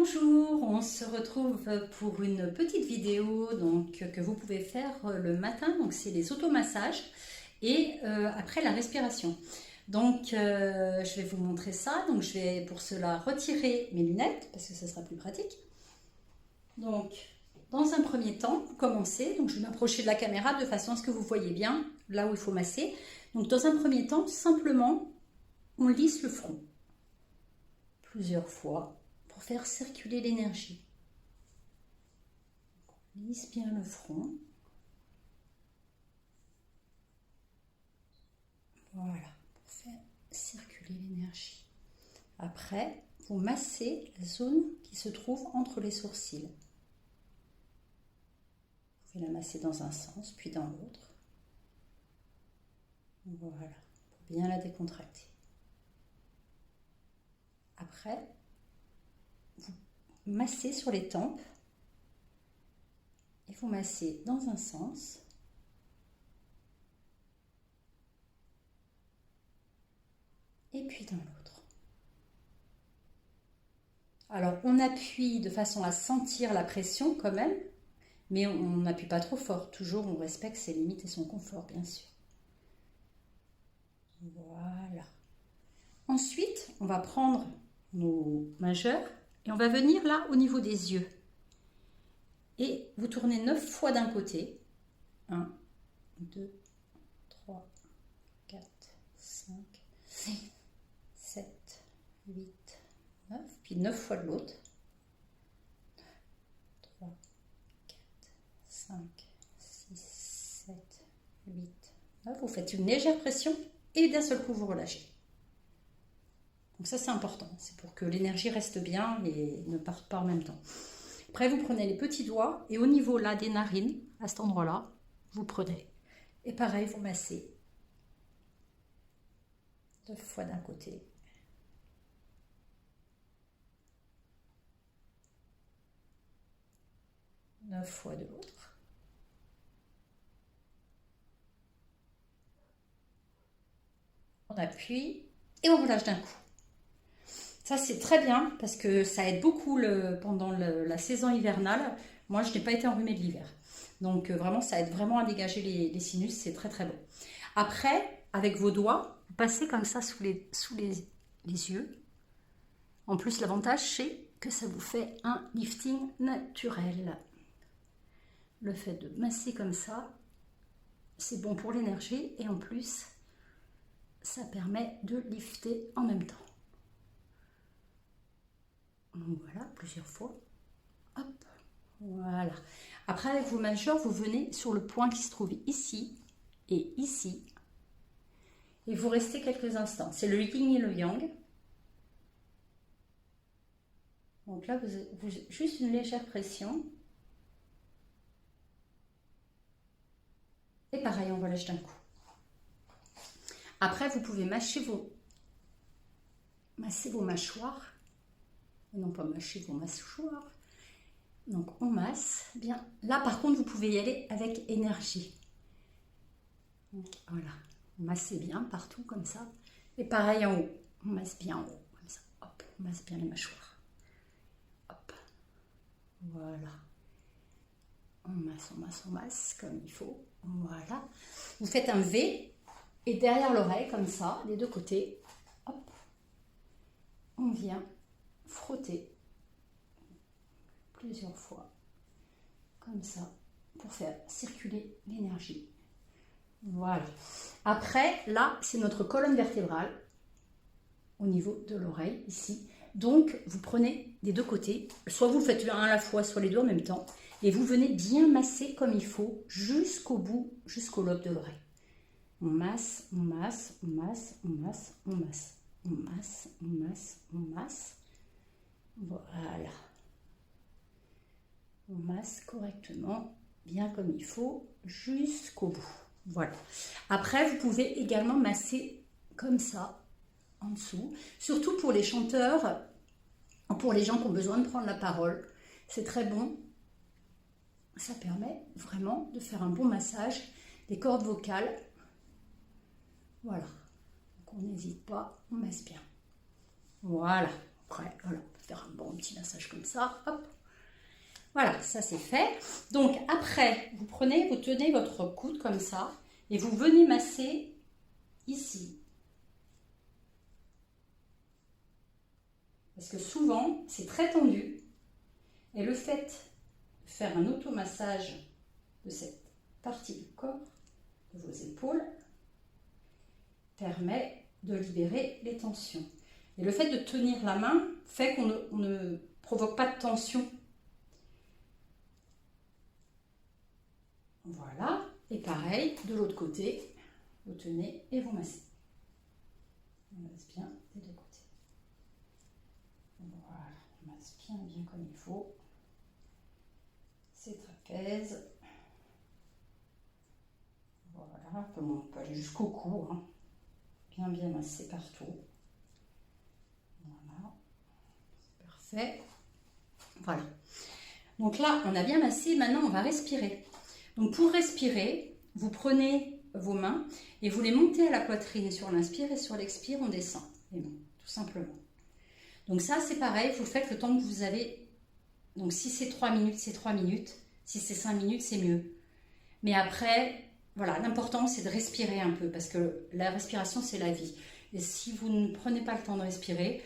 Bonjour, on se retrouve pour une petite vidéo que vous pouvez faire le matin, donc c'est les automassages et après la respiration. Je vais vous montrer ça, donc je vais pour cela retirer mes lunettes parce que ça sera plus pratique. Donc dans un premier temps, pour commencer, donc je vais m'approcher de la caméra de façon à ce que vous voyez bien là où il faut masser. Donc dans un premier temps, simplement on lisse le front plusieurs fois pour faire circuler l'énergie. On lisse bien le front. Voilà, pour faire circuler l'énergie. Après, vous massez la zone qui se trouve entre les sourcils. Vous pouvez la masser dans un sens, puis dans l'autre. Voilà, pour bien la décontracter. Après, vous massez sur les tempes et vous massez dans un sens et puis dans l'autre. Alors on appuie de façon à sentir la pression quand même, mais on n'appuie pas trop fort. Toujours on respecte ses limites et son confort bien sûr. Voilà. Ensuite on va prendre nos majeurs et on va venir là au niveau des yeux. Et vous tournez 9 fois d'un côté. 1, 2, 3, 4, 5, 6, 7, 8, 9. Puis 9 fois de l'autre. 3, 4, 5, 6, 7, 8, 9. Vous faites une légère pression et d'un seul coup vous relâchez. Donc ça c'est important. C'est pour que l'énergie reste bien et ne parte pas en même temps. Après, vous prenez les petits doigts et au niveau là des narines, à cet endroit-là, vous prenez. Et pareil, vous massez 2 fois d'un côté. Neuf fois de l'autre. On appuie et on relâche d'un coup. Ça, c'est très bien parce que ça aide beaucoup pendant la saison hivernale. Moi, je n'ai pas été enrhumée de l'hiver. Donc, vraiment, ça aide vraiment à dégager les sinus. C'est très, très bon. Après, avec vos doigts, vous passez comme ça sous les yeux. En plus, l'avantage, c'est que ça vous fait un lifting naturel. Le fait de masser comme ça, c'est bon pour l'énergie. Et en plus, ça permet de lifter en même temps. Donc voilà, plusieurs fois. Hop, voilà. Après, avec vos majeurs, vous venez sur le point qui se trouve ici et ici. Et vous restez quelques instants. C'est le yin et le yang. Donc là, vous juste une légère pression. Et pareil, on relâche d'un coup. Après, vous pouvez masser vos mâchoires. Et non pas mâcher vos mâchoires. Donc on masse bien. Là par contre vous pouvez y aller avec énergie. Donc, voilà, massez bien partout comme ça. Et pareil en haut, on masse bien en haut comme ça. Hop, on masse bien les mâchoires. Hop, voilà. On masse comme il faut. Voilà. Vous faites un V et derrière l'oreille comme ça, des deux côtés. Hop, on vient frotter plusieurs fois comme ça pour faire circuler l'énergie. Voilà. Après là c'est notre colonne vertébrale au niveau de l'oreille ici. Donc vous prenez des deux côtés, soit vous faites un à la fois, soit les deux en même temps, et vous venez bien masser comme il faut jusqu'au bout, jusqu'au lobe de l'oreille. On masse, on masse, on masse, on masse, on masse, on masse, on masse, on masse. Voilà. On masse correctement, bien comme il faut, jusqu'au bout. Voilà. Après, vous pouvez également masser comme ça, en dessous. Surtout pour les chanteurs, pour les gens qui ont besoin de prendre la parole. C'est très bon. Ça permet vraiment de faire un bon massage des cordes vocales. Voilà. Donc on n'hésite pas, on masse bien. Voilà. Après, voilà. faire un bon petit massage comme ça, hop. Voilà, ça c'est fait. Donc après, vous tenez votre coude comme ça et vous venez masser ici. Parce que souvent, c'est très tendu. Et le fait de faire un automassage de cette partie du corps, de vos épaules, permet de libérer les tensions. Et le fait de tenir la main fait qu'on ne provoque pas de tension. Voilà, et pareil, de l'autre côté, vous tenez et vous massez. On masse bien des deux côtés. Voilà, on masse bien, bien comme il faut. Ces trapèzes. Voilà, on peut aller jusqu'au cou, hein. Bien, bien massé partout. Voilà, parfait. Voilà. Donc là, on a bien massé, maintenant on va respirer. Donc pour respirer, vous prenez vos mains et vous les montez à la poitrine sur l'inspire et sur l'expire, on descend. Et bon, tout simplement. Donc ça, c'est pareil, vous le faites le temps que vous avez. Donc si c'est 3 minutes, c'est 3 minutes. Si c'est 5 minutes, c'est mieux. Mais après, voilà, l'important c'est de respirer un peu parce que la respiration, c'est la vie. Et si vous ne prenez pas le temps de respirer,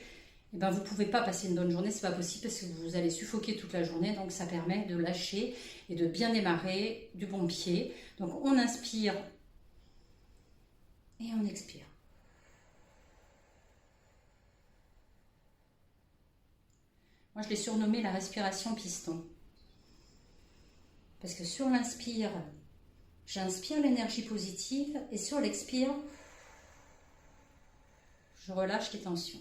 eh ben, vous ne pouvez pas passer une bonne journée, c'est pas possible parce que vous allez suffoquer toute la journée. Donc ça permet de lâcher et de bien démarrer du bon pied. Donc on inspire et on expire. Moi je l'ai surnommé la respiration piston. Parce que sur l'inspire, j'inspire l'énergie positive et sur l'expire, je relâche les tensions.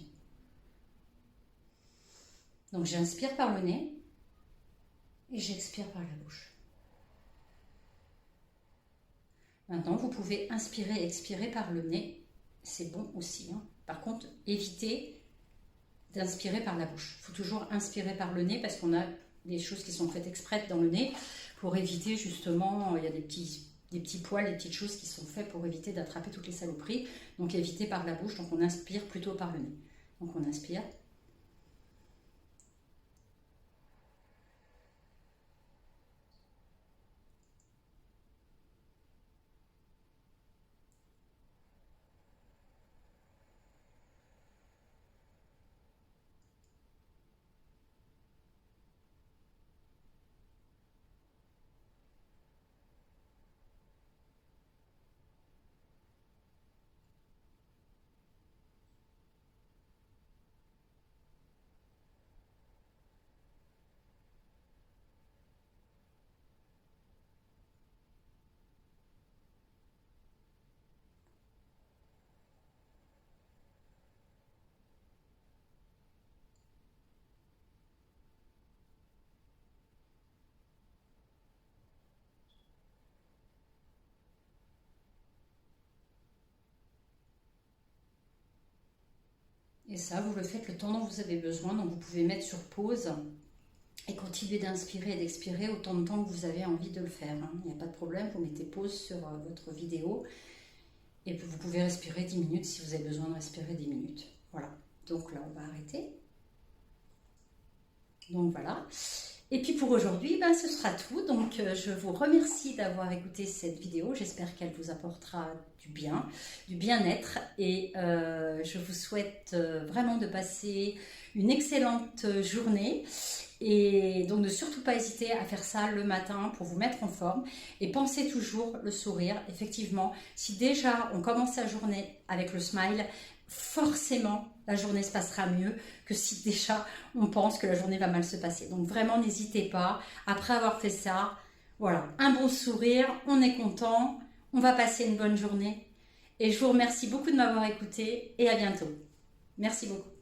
Donc j'inspire par le nez et j'expire par la bouche. Maintenant, vous pouvez inspirer et expirer par le nez. C'est bon aussi, hein. Par contre, évitez d'inspirer par la bouche. Il faut toujours inspirer par le nez parce qu'on a des choses qui sont faites exprès dans le nez pour éviter justement, il y a des petits poils, des petites choses qui sont faites pour éviter d'attraper toutes les saloperies. Donc évitez par la bouche, donc on inspire plutôt par le nez. Donc on inspire. Et ça, vous le faites le temps dont vous avez besoin. Donc vous pouvez mettre sur pause et continuer d'inspirer et d'expirer autant de temps que vous avez envie de le faire, hein. Il n'y a pas de problème, vous mettez pause sur votre vidéo et vous pouvez respirer 10 minutes si vous avez besoin de respirer 10 minutes. Voilà, donc là on va arrêter. Donc voilà. Et puis pour aujourd'hui, ben, ce sera tout. Donc je vous remercie d'avoir écouté cette vidéo. J'espère qu'elle vous apportera du bien, du bien-être. Et je vous souhaite vraiment de passer une excellente journée. Et donc ne surtout pas hésiter à faire ça le matin pour vous mettre en forme. Et pensez toujours le sourire. Effectivement, si déjà on commence la journée avec le smile, forcément la journée se passera mieux que si déjà on pense que la journée va mal se passer. Donc vraiment n'hésitez pas, après avoir fait ça, voilà, un bon sourire, on est content, on va passer une bonne journée. Et je vous remercie beaucoup de m'avoir écouté et à bientôt. Merci beaucoup.